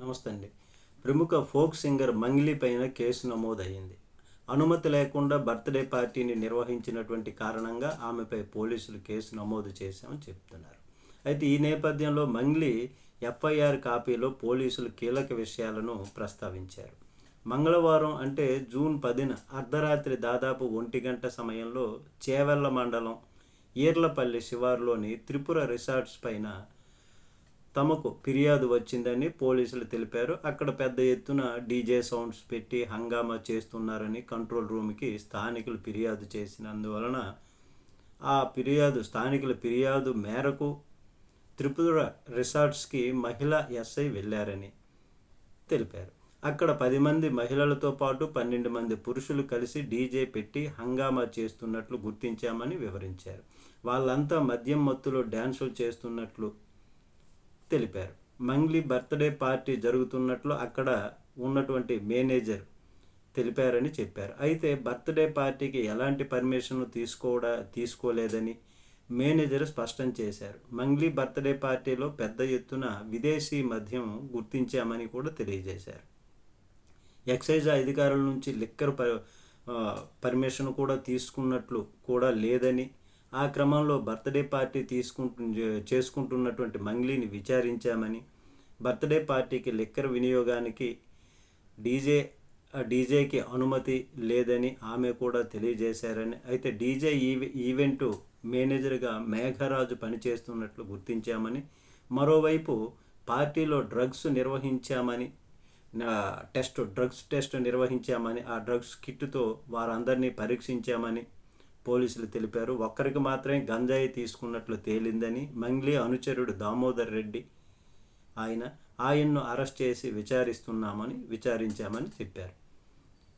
నమస్తే అండి. ప్రముఖ ఫోక్ సింగర్ మంగ్లీ పైన కేసు నమోదయ్యింది. అనుమతి లేకుండా బర్త్‌డే పార్టీని నిర్వహించినటువంటి కారణంగా ఆమెపై పోలీసులు కేసు నమోదు చేశామని చెప్తున్నారు. అయితే ఈ నేపథ్యంలో మంగ్లీ ఎఫ్ఐఆర్ కాపీలో పోలీసులు కీలక విషయాలను ప్రస్తావించారు. మంగళవారం అంటే జూన్ 10న అర్ధరాత్రి దాదాపు 1 గంట సమయంలో చేవెళ్ల మండలం ఈర్లపల్లి శివారులోని త్రిపుర రిసార్ట్స్ పైన తమకు ఫిర్యాదు వచ్చిందని పోలీసులు తెలిపారు. అక్కడ పెద్ద ఎత్తున డీజే సౌండ్స్ పెట్టి హంగామా చేస్తున్నారని కంట్రోల్ రూమ్కి స్థానికులు ఫిర్యాదు చేసినందువలన స్థానికుల ఫిర్యాదు మేరకు త్రిపుర రిసార్ట్స్కి మహిళా ఎస్ఐ వెళ్లారని తెలిపారు. అక్కడ 10 మంది మహిళలతో పాటు 12 మంది పురుషులు కలిసి డీజే పెట్టి హంగామా చేస్తున్నట్లు గుర్తించామని వివరించారు. వాళ్ళంతా మద్యం మత్తులో డ్యాన్సులు చేస్తున్నట్లు తెలిపారు. మంగ్లీ బర్త్‌డే పార్టీ జరుగుతున్నట్లు అక్కడ ఉన్నటువంటి మేనేజర్ తెలిపారని చెప్పారు. అయితే బర్త్‌డే పార్టీకి ఎలాంటి పర్మిషన్ తీసుకోలేదని మేనేజర్ స్పష్టం చేశారు. మంగ్లీ బర్త్‌డే పార్టీలో పెద్ద ఎత్తున విదేశీ మద్యం గుర్తించామని కూడా తెలియజేశారు. ఎక్సైజ్ అధికారుల నుంచి లిక్కర్ పర్మిషన్ కూడా తీసుకున్నట్లు కూడా లేదని, ఆ క్రమంలో బర్త్‌డే పార్టీ చేసుకుంటున్నటువంటి మంగ్లీని విచారించామని, బర్త్‌డే పార్టీకి లిక్కర్ వినియోగానికి డీజేకి అనుమతి లేదని ఆమె కూడా తెలియజేశారని, అయితే డీజే ఈవెంటు మేనేజర్గా మేఘరాజు పనిచేస్తున్నట్లు గుర్తించామని, మరోవైపు పార్టీలో డ్రగ్స్ టెస్ట్ నిర్వహించామని, ఆ డ్రగ్స్ కిట్తో వారందరినీ పరీక్షించామని పోలీసులు తెలిపారు. ఒక్కరికి మాత్రమే గంజాయి తీసుకున్నట్లు తేలిందని, మంగ్లీ అనుచరుడు దామోదర్ రెడ్డి ఆయన్ను అరెస్ట్ చేసి విచారించామని చెప్పారు.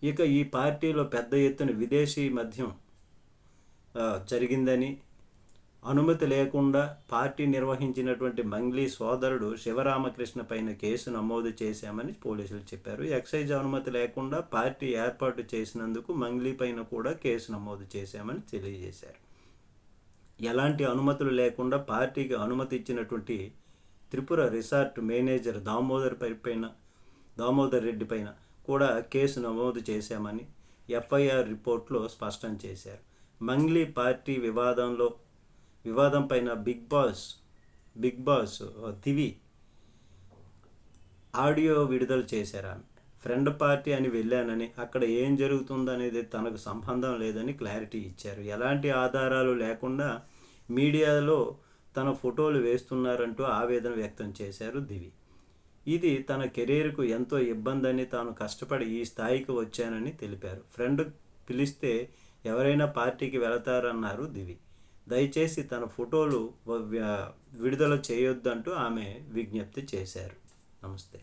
ఇక ఈ పార్టీలో పెద్ద ఎత్తున విదేశీ మద్యం జరిగిందని, అనుమతి లేకుండా పార్టీ నిర్వహించినటువంటి మంగ్లీ సోదరుడు శివరామకృష్ణ పైన కేసు నమోదు చేశామని పోలీసులు చెప్పారు. ఎక్సైజ్ అనుమతి లేకుండా పార్టీ ఏర్పాటు చేసినందుకు మంగ్లీ పైన కూడా కేసు నమోదు చేశామని తెలియజేశారు. ఎలాంటి అనుమతులు లేకుండా పార్టీకి అనుమతి ఇచ్చినటువంటి త్రిపుర రిసార్ట్ మేనేజర్ దామోదర్ రెడ్డి పైన కూడా కేసు నమోదు చేశామని ఎఫ్ఐఆర్ రిపోర్ట్లో స్పష్టం చేశారు. మంగ్లీ పార్టీ వివాదం పైన బిగ్ బాస్ దివి ఆడియో విడుదల చేశారు. ఆమె ఫ్రెండ్ పార్టీ అని వెళ్ళానని, అక్కడ ఏం జరుగుతుందనేది తనకు సంబంధం లేదని క్లారిటీ ఇచ్చారు. ఎలాంటి ఆధారాలు లేకుండా మీడియాలో తన ఫోటోలు వేస్తున్నారంటూ ఆవేదన వ్యక్తం చేశారు దివి. ఇది తన కెరీర్కు ఎంతో ఇబ్బందని, తాను కష్టపడి ఈ స్థాయికి వచ్చానని తెలిపారు. ఫ్రెండ్ పిలిస్తే ఎవరైనా పార్టీకి వెళతారన్నారు దివి. దయచేసి తన ఫోటోలు విడుదల చేయొద్దంటూ ఆమె విజ్ఞప్తి చేశారు. నమస్తే.